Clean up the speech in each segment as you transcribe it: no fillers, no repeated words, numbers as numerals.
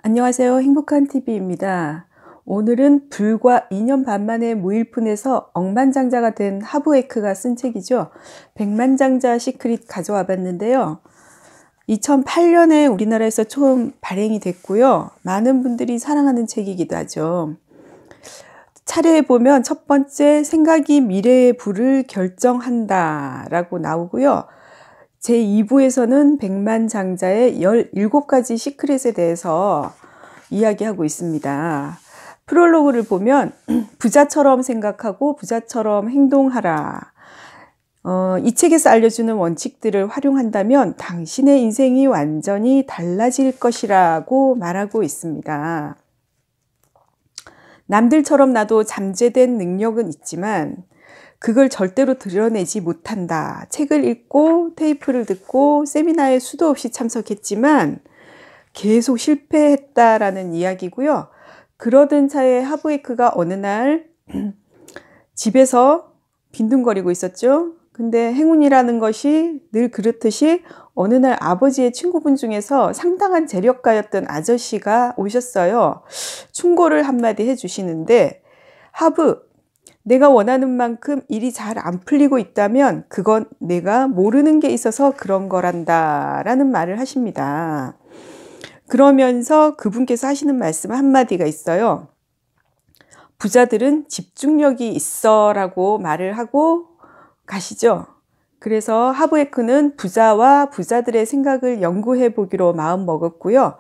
안녕하세요. 행복한 TV입니다. 오늘은 불과 2년 반 만에 무일푼에서 억만장자가 된 하브에크가 쓴 책이죠. 백만장자 시크릿 가져와 봤는데요. 2008년에 우리나라에서 처음 발행이 됐고요. 많은 분들이 사랑하는 책이기도 하죠. 차례에 보면 첫 번째 생각이 미래의 불을 결정한다 라고 나오고요. 제2부에서는 백만장자의 17가지 시크릿에 대해서 이야기하고 있습니다. 프롤로그를 보면 부자처럼 생각하고 부자처럼 행동하라. 이 책에서 알려주는 원칙들을 활용한다면 당신의 인생이 완전히 달라질 것이라고 말하고 있습니다. 남들처럼 나도 잠재된 능력은 있지만 그걸 절대로 드러내지 못한다. 책을 읽고 테이프를 듣고 세미나에 수도 없이 참석했지만 계속 실패했다라는 이야기고요. 그러던 차에 하브에크가 어느 날 집에서 빈둥거리고 있었죠. 근데 행운이라는 것이 늘 그렇듯이 어느 날 아버지의 친구분 중에서 상당한 재력가였던 아저씨가 오셨어요. 충고를 한마디 해주시는데, 하브, 내가 원하는 만큼 일이 잘 안 풀리고 있다면 그건 내가 모르는 게 있어서 그런 거란다 라는 말을 하십니다. 그러면서 그분께서 하시는 말씀 한마디가 있어요. 부자들은 집중력이 있어 라고 말을 하고 가시죠. 그래서 하브에크는 부자와 부자들의 생각을 연구해 보기로 마음 먹었고요.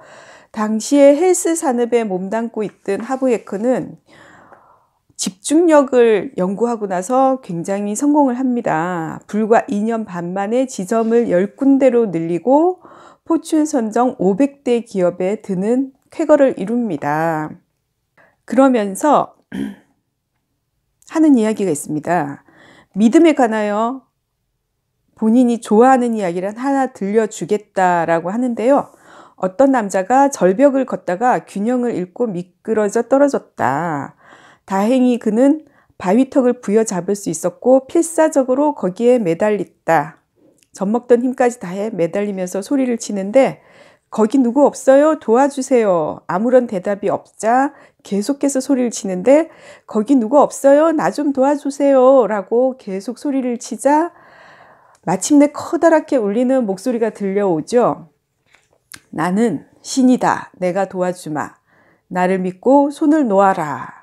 당시에 헬스 산업에 몸담고 있던 하브에크는 집중력을 연구하고 나서 굉장히 성공을 합니다. 불과 2년 반 만에 지점을 10군데로 늘리고 포춘 선정 500대 기업에 드는 쾌거를 이룹니다. 그러면서 하는 이야기가 있습니다. 믿음에 관하여 본인이 좋아하는 이야기를 하나 들려주겠다라고 하는데요. 어떤 남자가 절벽을 걷다가 균형을 잃고 미끄러져 떨어졌다. 다행히 그는 바위턱을 부여잡을 수 있었고 필사적으로 거기에 매달렸다. 젖먹던 힘까지 다해 매달리면서 소리를 치는데 거기 누구 없어요? 도와주세요. 아무런 대답이 없자 계속해서 소리를 치는데 거기 누구 없어요? 나 좀 도와주세요. 라고 계속 소리를 치자 마침내 커다랗게 울리는 목소리가 들려오죠. 나는 신이다. 내가 도와주마. 나를 믿고 손을 놓아라.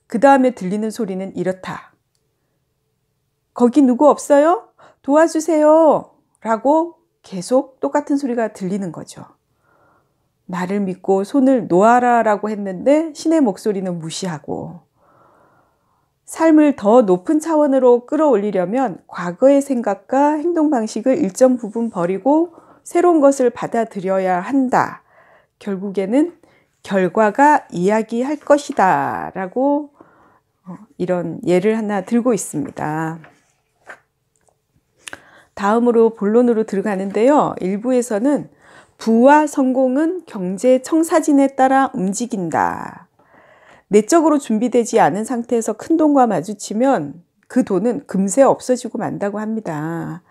그 다음에 들리는 소리는 이렇다. 거기 누구 없어요? 도와주세요. 라고 계속 똑같은 소리가 들리는 거죠. 나를 믿고 손을 놓아라 라고 했는데 신의 목소리는 무시하고 삶을 더 높은 차원으로 끌어올리려면 과거의 생각과 행동 방식을 일정 부분 버리고 새로운 것을 받아들여야 한다. 결국에는 결과가 이야기할 것이다 라고 이런 예를 하나 들고 있습니다. 다음으로 본론으로 들어가는데요. 1부에서는 부와 성공은 경제 청사진에 따라 움직인다. 내적으로 준비되지 않은 상태에서 큰 돈과 마주치면 그 돈은 금세 없어지고 만다고 합니다.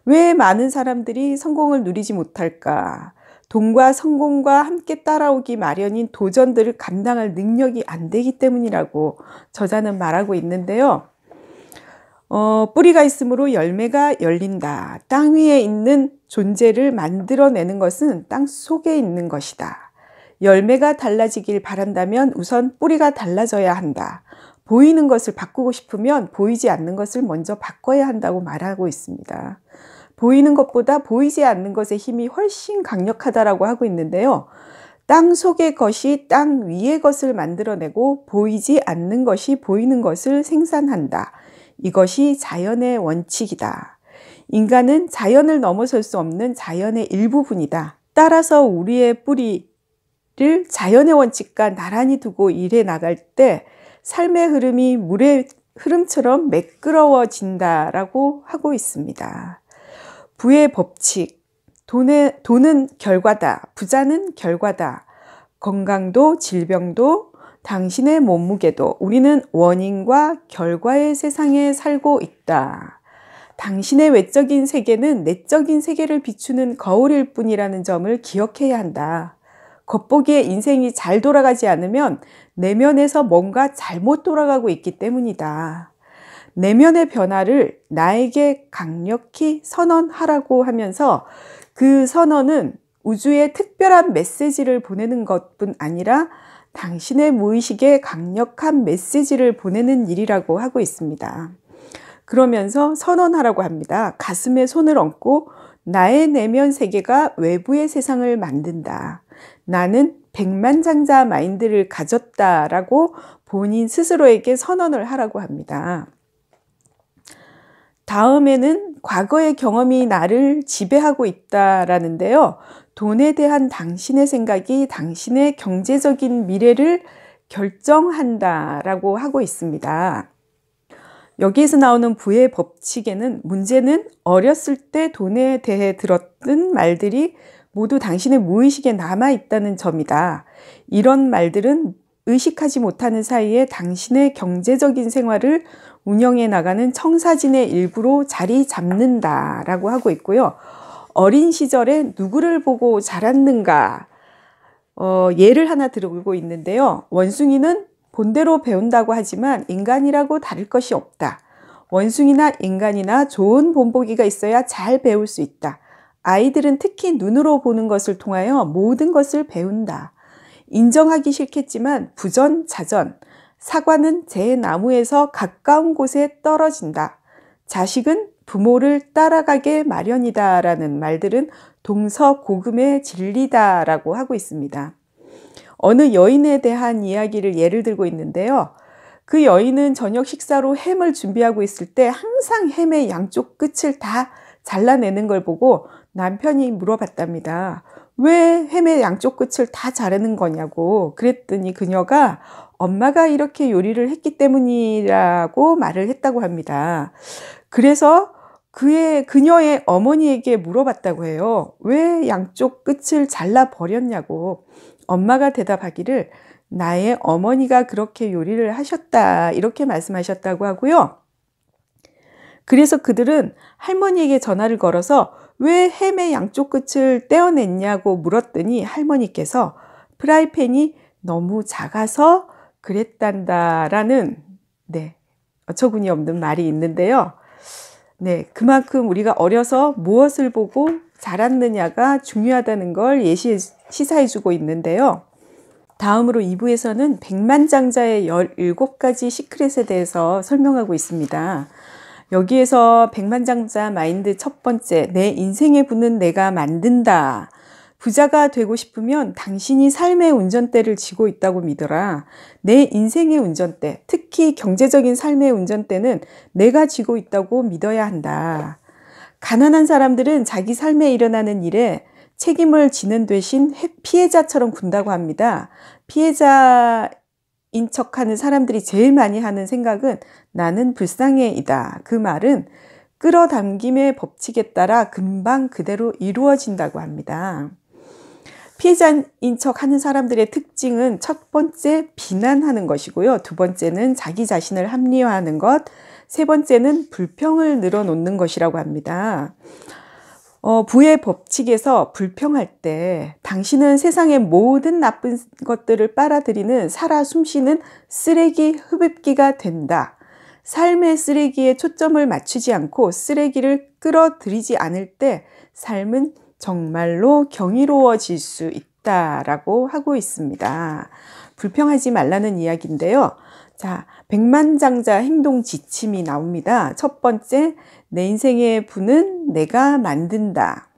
왜 많은 사람들이 성공을 누리지 못할까? 돈과 성공과 함께 따라오기 마련인 도전들을 감당할 능력이 안 되기 때문이라고 저자는 말하고 있는데요. 뿌리가 있으므로 열매가 열린다. 땅 위에 있는 존재를 만들어내는 것은 땅 속에 있는 것이다. 열매가 달라지길 바란다면 우선 뿌리가 달라져야 한다. 보이는 것을 바꾸고 싶으면 보이지 않는 것을 먼저 바꿔야 한다고 말하고 있습니다. 보이는 것보다 보이지 않는 것의 힘이 훨씬 강력하다라고 하고 있는데요. 땅 속의 것이 땅 위의 것을 만들어내고 보이지 않는 것이 보이는 것을 생산한다. 이것이 자연의 원칙이다. 인간은 자연을 넘어설 수 없는 자연의 일부분이다. 따라서 우리의 뿌리를 자연의 원칙과 나란히 두고 일해 나갈 때 삶의 흐름이 물의 흐름처럼 매끄러워진다라고 하고 있습니다. 부의 법칙, 돈은 결과다, 부자는 결과다, 건강도 질병도 당신의 몸무게도 우리는 원인과 결과의 세상에 살고 있다. 당신의 외적인 세계는 내적인 세계를 비추는 거울일 뿐이라는 점을 기억해야 한다. 겉보기에 인생이 잘 돌아가지 않으면 내면에서 뭔가 잘못 돌아가고 있기 때문이다. 내면의 변화를 나에게 강력히 선언하라고 하면서 그 선언은 우주에 특별한 메시지를 보내는 것뿐 아니라 당신의 무의식에 강력한 메시지를 보내는 일이라고 하고 있습니다. 그러면서 선언하라고 합니다. 가슴에 손을 얹고 나의 내면 세계가 외부의 세상을 만든다. 나는 백만장자 마인드를 가졌다라고 본인 스스로에게 선언을 하라고 합니다. 다음에는 과거의 경험이 나를 지배하고 있다라는데요. 돈에 대한 당신의 생각이 당신의 경제적인 미래를 결정한다라고 하고 있습니다. 여기에서 나오는 부의 법칙에는 문제는 어렸을 때 돈에 대해 들었던 말들이 모두 당신의 무의식에 남아있다는 점이다. 이런 말들은 의식하지 못하는 사이에 당신의 경제적인 생활을 운영해 나가는 청사진의 일부로 자리 잡는다라고 하고 있고요. 어린 시절에 누구를 보고 자랐는가 예를 하나 들고 있는데요. 원숭이는 본대로 배운다고 하지만 인간이라고 다를 것이 없다. 원숭이나 인간이나 좋은 본보기가 있어야 잘 배울 수 있다. 아이들은 특히 눈으로 보는 것을 통하여 모든 것을 배운다. 인정하기 싫겠지만 부전자전, 사과는 제 나무에서 가까운 곳에 떨어진다. 자식은 부모를 따라가게 마련이다 라는 말들은 동서고금의 진리다라고 하고 있습니다. 어느 여인에 대한 이야기를 예를 들고 있는데요. 그 여인은 저녁 식사로 햄을 준비하고 있을 때 항상 햄의 양쪽 끝을 다 잘라내는 걸 보고 남편이 물어봤답니다. 왜 햄의 양쪽 끝을 다 자르는 거냐고. 그랬더니 그녀가 엄마가 이렇게 요리를 했기 때문이라고 말을 했다고 합니다. 그래서 그녀의 어머니에게 물어봤다고 해요. 왜 양쪽 끝을 잘라버렸냐고. 엄마가 대답하기를 나의 어머니가 그렇게 요리를 하셨다 이렇게 말씀하셨다고 하고요. 그래서 그들은 할머니에게 전화를 걸어서 왜 햄의 양쪽 끝을 떼어냈냐고 물었더니 할머니께서 프라이팬이 너무 작아서 그랬단다라는 어처구니 없는 말이 있는데요. 그만큼 우리가 어려서 무엇을 보고 자랐느냐가 중요하다는 걸 시사해주고 있는데요. 다음으로 2부에서는 백만장자의 17가지 시크릿에 대해서 설명하고 있습니다. 여기에서 백만장자 마인드 첫 번째, 내 인생의 부는 내가 만든다. 부자가 되고 싶으면 당신이 삶의 운전대를 쥐고 있다고 믿어라. 내 인생의 운전대, 특히 경제적인 삶의 운전대는 내가 쥐고 있다고 믿어야 한다. 가난한 사람들은 자기 삶에 일어나는 일에 책임을 지는 대신 피해자처럼 군다고 합니다. 피해자인 척하는 사람들이 제일 많이 하는 생각은 나는 불쌍해이다. 그 말은 끌어당김의 법칙에 따라 금방 그대로 이루어진다고 합니다. 피해자인 척 하는 사람들의 특징은 첫 번째 비난하는 것이고요. 두 번째는 자기 자신을 합리화하는 것, 세 번째는 불평을 늘어놓는 것이라고 합니다. 부의 법칙에서 불평할 때 당신은 세상의 모든 나쁜 것들을 빨아들이는 살아 숨쉬는 쓰레기 흡입기가 된다. 삶의 쓰레기에 초점을 맞추지 않고 쓰레기를 끌어들이지 않을 때 삶은 정말로 경이로워질 수 있다라고 하고 있습니다. 불평하지 말라는 이야기인데요. 자, 백만장자 행동 지침이 나옵니다. 첫 번째, 내 인생의 부는 내가 만든다.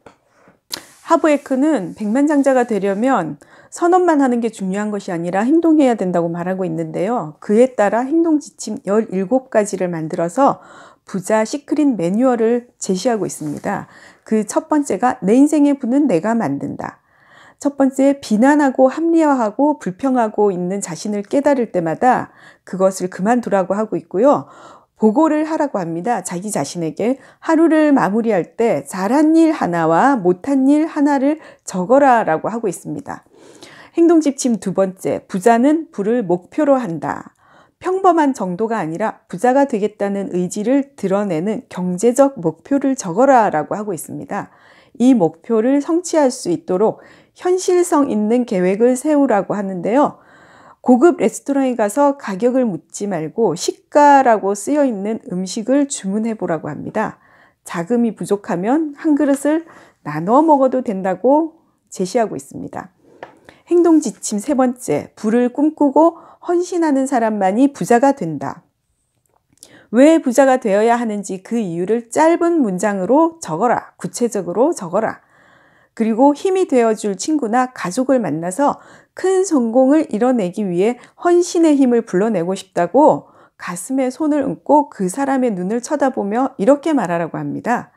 하브에크는 백만장자가 되려면 선언만 하는 게 중요한 것이 아니라 행동해야 된다고 말하고 있는데요. 그에 따라 행동 지침 17가지를 만들어서 부자 시크릿 매뉴얼을 제시하고 있습니다. 그 첫 번째가 내 인생의 부는 내가 만든다. 첫 번째, 비난하고 합리화하고 불평하고 있는 자신을 깨달을 때마다 그것을 그만두라고 하고 있고요. 보고를 하라고 합니다. 자기 자신에게 하루를 마무리할 때 잘한 일 하나와 못한 일 하나를 적어라 라고 하고 있습니다. 행동 지침 두 번째, 부자는 부를 목표로 한다. 평범한 정도가 아니라 부자가 되겠다는 의지를 드러내는 경제적 목표를 적어라 라고 하고 있습니다. 이 목표를 성취할 수 있도록 현실성 있는 계획을 세우라고 하는데요. 고급 레스토랑에 가서 가격을 묻지 말고 시가라고 쓰여 있는 음식을 주문해 보라고 합니다. 자금이 부족하면 한 그릇을 나눠 먹어도 된다고 제시하고 있습니다. 행동 지침 세 번째, 부를 꿈꾸고 헌신하는 사람만이 부자가 된다. 왜 부자가 되어야 하는지 그 이유를 짧은 문장으로 적어라. 구체적으로 적어라. 그리고 힘이 되어줄 친구나 가족을 만나서 큰 성공을 이뤄내기 위해 헌신의 힘을 불러내고 싶다고 가슴에 손을 얹고 그 사람의 눈을 쳐다보며 이렇게 말하라고 합니다.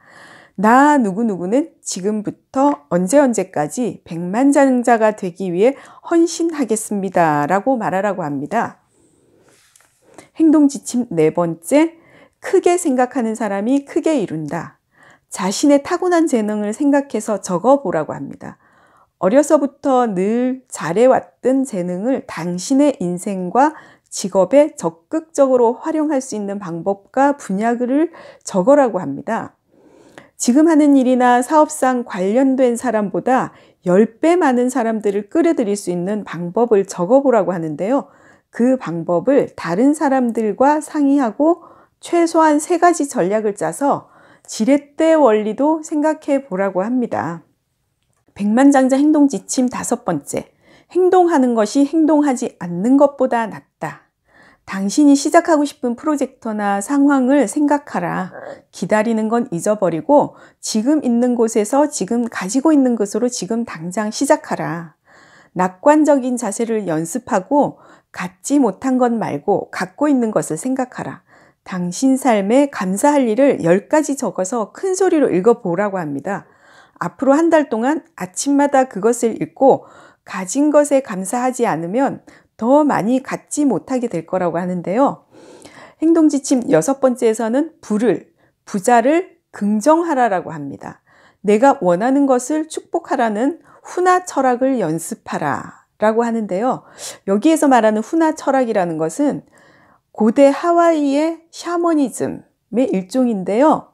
나 누구누구는 지금부터 언제까지 백만장자가 되기 위해 헌신하겠습니다. 라고 말하라고 합니다. 행동 지침 네 번째, 크게 생각하는 사람이 크게 이룬다. 자신의 타고난 재능을 생각해서 적어보라고 합니다. 어려서부터 늘 잘해왔던 재능을 당신의 인생과 직업에 적극적으로 활용할 수 있는 방법과 분야를 적어라고 합니다. 지금 하는 일이나 사업상 관련된 사람보다 10배 많은 사람들을 끌어들일 수 있는 방법을 적어보라고 하는데요. 그 방법을 다른 사람들과 상의하고 최소한 3가지 전략을 짜서 지렛대 원리도 생각해 보라고 합니다. 백만장자 행동 지침 5번째, 행동하는 것이 행동하지 않는 것보다 낫다. 당신이 시작하고 싶은 프로젝트나 상황을 생각하라. 기다리는 건 잊어버리고 지금 있는 곳에서 지금 가지고 있는 것으로 지금 당장 시작하라. 낙관적인 자세를 연습하고 갖지 못한 것 말고 갖고 있는 것을 생각하라. 당신 삶에 감사할 일을 10가지 적어서 큰 소리로 읽어보라고 합니다. 앞으로 한 달 동안 아침마다 그것을 읽고 가진 것에 감사하지 않으면 더 많이 갖지 못하게 될 거라고 하는데요. 행동 지침 6번째에서는 부자를 긍정하라라고 합니다. 내가 원하는 것을 축복하라는 훈화 철학을 연습하라 라고 하는데요. 여기에서 말하는 훈화 철학이라는 것은 고대 하와이의 샤머니즘의 일종인데요.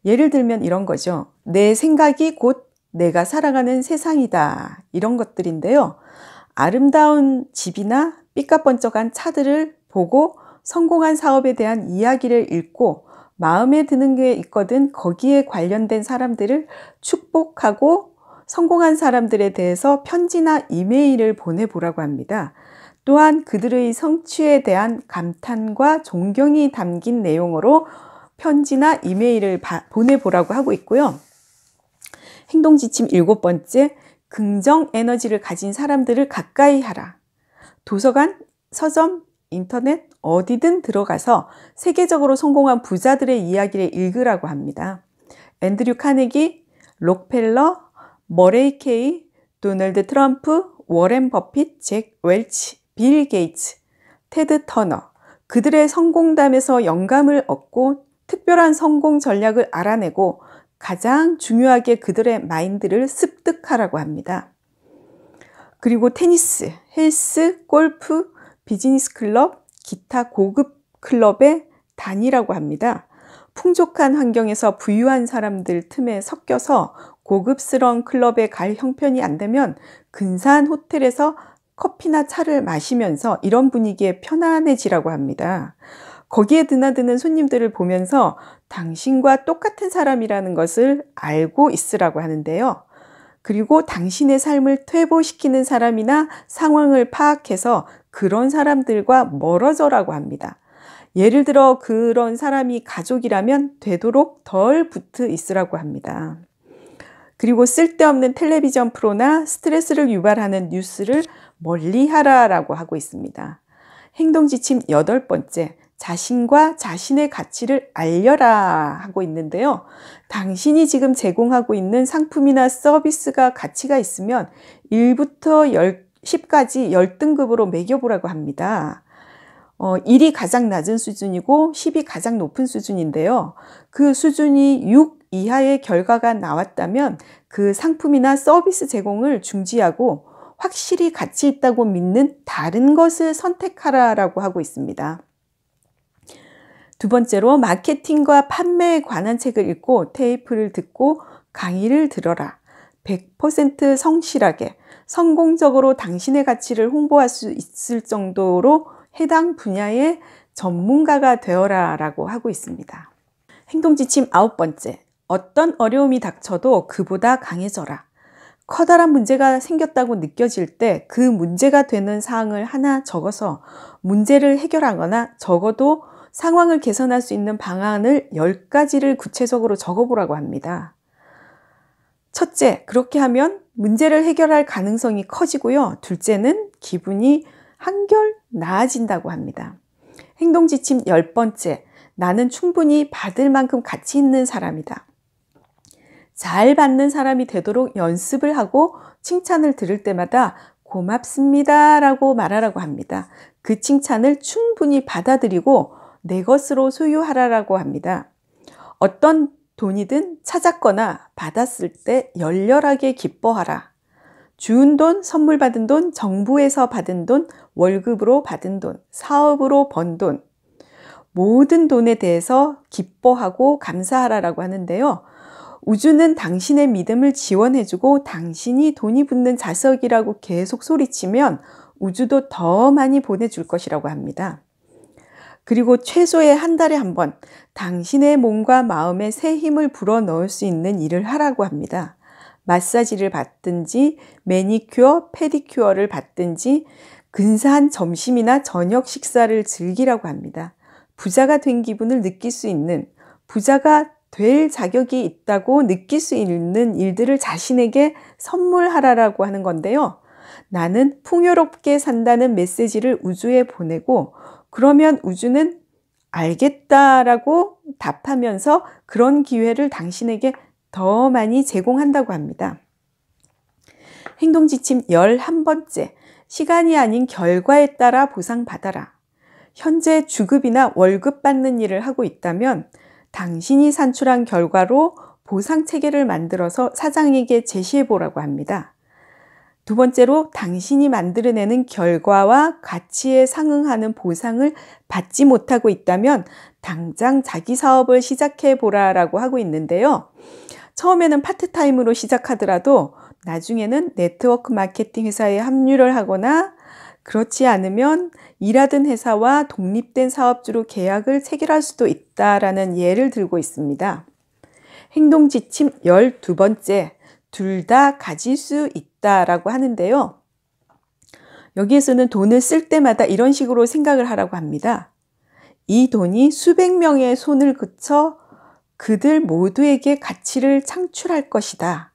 예를 들면 이런 거죠. 내 생각이 곧 내가 살아가는 세상이다. 이런 것들인데요. 아름다운 집이나 삐까번쩍한 차들을 보고 성공한 사업에 대한 이야기를 읽고 마음에 드는 게 있거든 거기에 관련된 사람들을 축복하고 성공한 사람들에 대해서 편지나 이메일을 보내보라고 합니다. 또한 그들의 성취에 대한 감탄과 존경이 담긴 내용으로 편지나 이메일을 보내보라고 하고 있고요. 행동 지침 7번째, 긍정 에너지를 가진 사람들을 가까이 하라. 도서관, 서점, 인터넷 어디든 들어가서 세계적으로 성공한 부자들의 이야기를 읽으라고 합니다. 앤드류 카네기, 록펠러, 머레이 케이, 도널드 트럼프, 워렌 버핏, 잭 웰치, 빌 게이츠, 테드 터너, 그들의 성공담에서 영감을 얻고 특별한 성공 전략을 알아내고 가장 중요하게 그들의 마인드를 습득하라고 합니다. 그리고 테니스, 헬스, 골프, 비즈니스 클럽, 기타 고급 클럽에 다니라고 합니다. 풍족한 환경에서 부유한 사람들 틈에 섞여서 고급스러운 클럽에 갈 형편이 안 되면 근사한 호텔에서 커피나 차를 마시면서 이런 분위기에 편안해지라고 합니다. 거기에 드나드는 손님들을 보면서 당신과 똑같은 사람이라는 것을 알고 있으라고 하는데요. 그리고 당신의 삶을 퇴보시키는 사람이나 상황을 파악해서 그런 사람들과 멀어져라고 합니다. 예를 들어 그런 사람이 가족이라면 되도록 덜 붙어 있으라고 합니다. 그리고 쓸데없는 텔레비전 프로나 스트레스를 유발하는 뉴스를 멀리하라라고 하고 있습니다. 행동 지침 8번째, 자신과 자신의 가치를 알려라 하고 있는데요. 당신이 지금 제공하고 있는 상품이나 서비스가 가치가 있으면 1부터 10까지 10등급으로 매겨보라고 합니다. 1이 가장 낮은 수준이고 10이 가장 높은 수준인데요. 그 수준이 6 이하의 결과가 나왔다면 그 상품이나 서비스 제공을 중지하고 확실히 가치 있다고 믿는 다른 것을 선택하라라고 하고 있습니다. 두 번째로 마케팅과 판매에 관한 책을 읽고 테이프를 듣고 강의를 들어라. 100% 성실하게 성공적으로 당신의 가치를 홍보할 수 있을 정도로 해당 분야의 전문가가 되어라 라고 하고 있습니다. 행동지침 9번째, 어떤 어려움이 닥쳐도 그보다 강해져라. 커다란 문제가 생겼다고 느껴질 때 그 문제가 되는 사항을 하나 적어서 문제를 해결하거나 적어도 상황을 개선할 수 있는 방안을 10가지를 구체적으로 적어보라고 합니다. 첫째, 그렇게 하면 문제를 해결할 가능성이 커지고요. 둘째는 기분이 한결 나아진다고 합니다. 행동지침 10번째, 나는 충분히 받을 만큼 가치 있는 사람이다. 잘 받는 사람이 되도록 연습을 하고 칭찬을 들을 때마다 고맙습니다 라고 말하라고 합니다. 그 칭찬을 충분히 받아들이고 내 것으로 소유하라고 합니다. 어떤 돈이든 찾았거나 받았을 때 열렬하게 기뻐하라. 주운 돈, 선물 받은 돈, 정부에서 받은 돈, 월급으로 받은 돈, 사업으로 번 돈, 모든 돈에 대해서 기뻐하고 감사하라고 하는데요. 우주는 당신의 믿음을 지원해주고 당신이 돈이 붙는 자석이라고 계속 소리치면 우주도 더 많이 보내줄 것이라고 합니다. 그리고 최소의 한 달에 한 번 당신의 몸과 마음에 새 힘을 불어넣을 수 있는 일을 하라고 합니다. 마사지를 받든지 매니큐어, 페디큐어를 받든지 근사한 점심이나 저녁 식사를 즐기라고 합니다. 부자가 된 기분을 느낄 수 있는, 부자가 될 자격이 있다고 느낄 수 있는 일들을 자신에게 선물하라고 하는 건데요. 나는 풍요롭게 산다는 메시지를 우주에 보내고 그러면 우주는 알겠다라고 답하면서 그런 기회를 당신에게 더 많이 제공한다고 합니다. 행동지침 11번째, 시간이 아닌 결과에 따라 보상받아라. 현재 주급이나 월급 받는 일을 하고 있다면 당신이 산출한 결과로 보상체계를 만들어서 사장에게 제시해보라고 합니다. 두 번째로 당신이 만들어내는 결과와 가치에 상응하는 보상을 받지 못하고 있다면 당장 자기 사업을 시작해보라라고 하고 있는데요. 처음에는 파트타임으로 시작하더라도 나중에는 네트워크 마케팅 회사에 합류를 하거나 그렇지 않으면 일하던 회사와 독립된 사업주로 계약을 체결할 수도 있다라는 예를 들고 있습니다. 행동지침 12번째, 둘 다 가질 수 있다라고 하는데요. 여기에서는 돈을 쓸 때마다 이런 식으로 생각을 하라고 합니다. 이 돈이 수백 명의 손을 그쳐 그들 모두에게 가치를 창출할 것이다.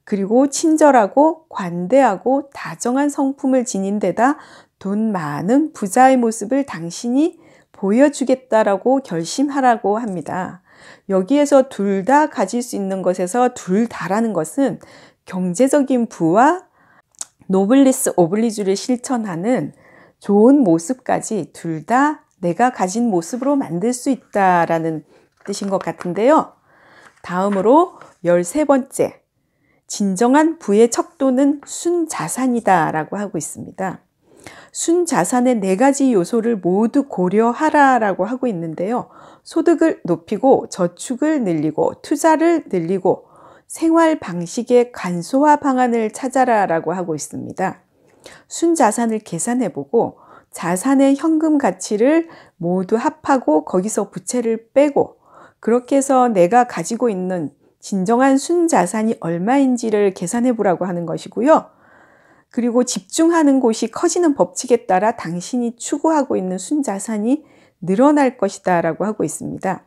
그리고 친절하고 관대하고 다정한 성품을 지닌 데다 돈 많은 부자의 모습을 당신이 보여주겠다라고 결심하라고 합니다. 여기에서 둘 다 가질 수 있는 것에서 둘 다라는 것은 경제적인 부와 노블리스 오블리주를 실천하는 좋은 모습까지 둘 다 내가 가진 모습으로 만들 수 있다라는 뜻인 것 같은데요. 다음으로 13번째, 진정한 부의 척도는 순자산이다 라고 하고 있습니다. 순자산의 4가지 요소를 모두 고려하라라고 하고 있는데요. 소득을 높이고 저축을 늘리고 투자를 늘리고 생활 방식의 간소화 방안을 찾아라라고 하고 있습니다. 순자산을 계산해보고 자산의 현금 가치를 모두 합하고 거기서 부채를 빼고 그렇게 해서 내가 가지고 있는 진정한 순자산이 얼마인지를 계산해보라고 하는 것이고요. 그리고 집중하는 곳이 커지는 법칙에 따라 당신이 추구하고 있는 순자산이 늘어날 것이다 라고 하고 있습니다.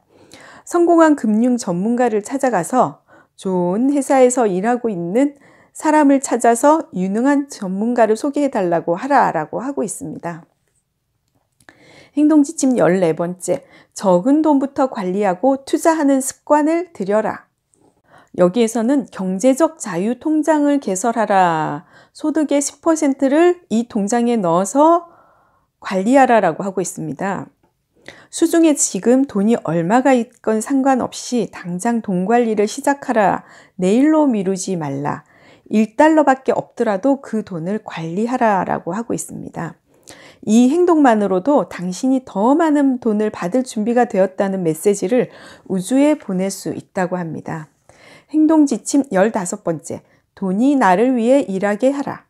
성공한 금융 전문가를 찾아가서 좋은 회사에서 일하고 있는 사람을 찾아서 유능한 전문가를 소개해 달라고 하라라고 하고 있습니다. 행동지침 14번째, 적은 돈부터 관리하고 투자하는 습관을 들여라. 여기에서는 경제적 자유 통장을 개설하라. 소득의 10%를 이 통장에 넣어서 관리하라라고 하고 있습니다. 수중에 지금 돈이 얼마가 있건 상관없이 당장 돈 관리를 시작하라. 내일로 미루지 말라. 1달러밖에 없더라도 그 돈을 관리하라라고 하고 있습니다. 이 행동만으로도 당신이 더 많은 돈을 받을 준비가 되었다는 메시지를 우주에 보낼 수 있다고 합니다. 행동지침 15번째, 돈이 나를 위해 일하게 하라.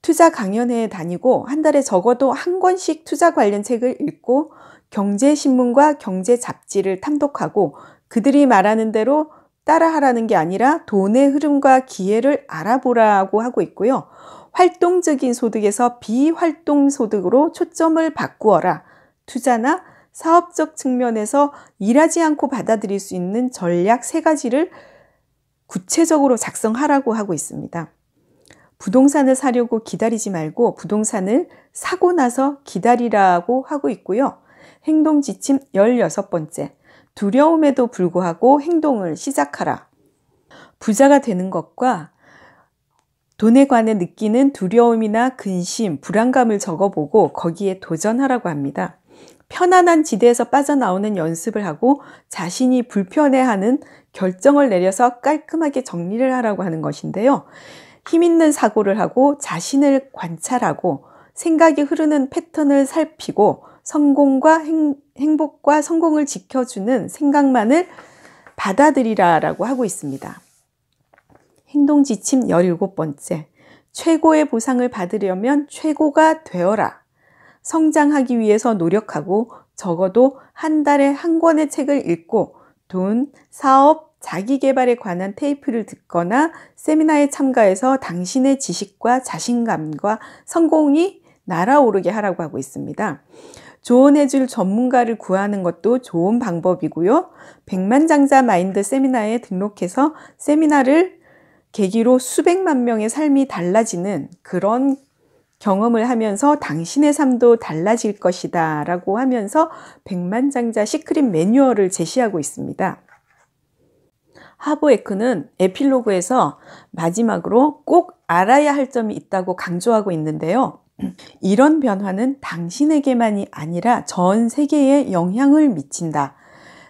투자 강연회에 다니고 한 달에 적어도 한 권씩 투자 관련 책을 읽고 경제신문과 경제 잡지를 탐독하고 그들이 말하는 대로 따라하라는 게 아니라 돈의 흐름과 기회를 알아보라고 하고 있고요. 활동적인 소득에서 비활동 소득으로 초점을 바꾸어라. 투자나 사업적 측면에서 일하지 않고 받아들일 수 있는 전략 3가지를 구체적으로 작성하라고 하고 있습니다. 부동산을 사려고 기다리지 말고 부동산을 사고 나서 기다리라고 하고 있고요. 행동 지침 16번째. 두려움에도 불구하고 행동을 시작하라. 부자가 되는 것과 돈에 관해 느끼는 두려움이나 근심, 불안감을 적어보고 거기에 도전하라고 합니다. 편안한 지대에서 빠져나오는 연습을 하고 자신이 불편해하는 결정을 내려서 깔끔하게 정리를 하라고 하는 것인데요. 힘 있는 사고를 하고 자신을 관찰하고 생각이 흐르는 패턴을 살피고 성공과 행복과 성공을 지켜주는 생각만을 받아들이라라고 하고 있습니다. 행동 지침 17번째. 최고의 보상을 받으려면 최고가 되어라. 성장하기 위해서 노력하고 적어도 한 달에 한 권의 책을 읽고 돈, 사업, 자기개발에 관한 테이프를 듣거나 세미나에 참가해서 당신의 지식과 자신감과 성공이 날아오르게 하라고 하고 있습니다. 조언해줄 전문가를 구하는 것도 좋은 방법이고요. 백만장자 마인드 세미나에 등록해서 세미나를 계기로 수백만 명의 삶이 달라지는 그런 경험을 하면서 당신의 삶도 달라질 것이다 라고 하면서 백만장자 시크릿 매뉴얼을 제시하고 있습니다. 하버에크는 에필로그에서 마지막으로 꼭 알아야 할 점이 있다고 강조하고 있는데요. 이런 변화는 당신에게만이 아니라 전 세계에 영향을 미친다.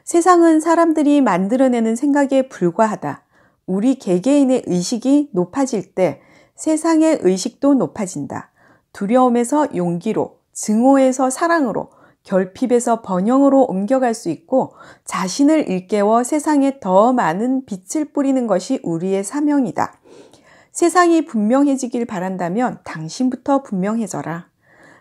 세상은 사람들이 만들어내는 생각에 불과하다. 우리 개개인의 의식이 높아질 때 세상의 의식도 높아진다. 두려움에서 용기로, 증오에서 사랑으로, 결핍에서 번영으로 옮겨갈 수 있고 자신을 일깨워 세상에 더 많은 빛을 뿌리는 것이 우리의 사명이다. 세상이 분명해지길 바란다면 당신부터 분명해져라.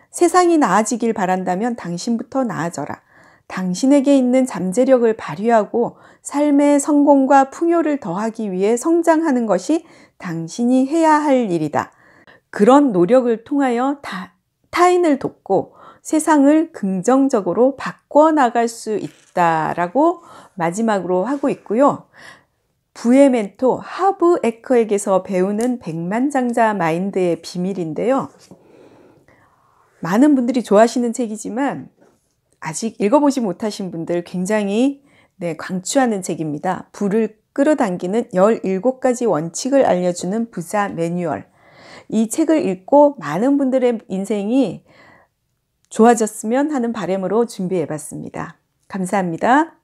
세상이 나아지길 바란다면 당신부터 나아져라. 당신에게 있는 잠재력을 발휘하고 삶의 성공과 풍요를 더하기 위해 성장하는 것이 당신이 해야 할 일이다. 그런 노력을 통하여 타인을 돕고 세상을 긍정적으로 바꿔나갈 수 있다라고 마지막으로 하고 있고요. 부의 멘토 하브 에커에게서 배우는 백만장자 마인드의 비밀인데요. 많은 분들이 좋아하시는 책이지만 아직 읽어보지 못하신 분들 굉장히 강추하는 책입니다. 부를 끌어당기는 17가지 원칙을 알려주는 부자 매뉴얼. 이 책을 읽고 많은 분들의 인생이 좋아졌으면 하는 바람으로 준비해봤습니다. 감사합니다.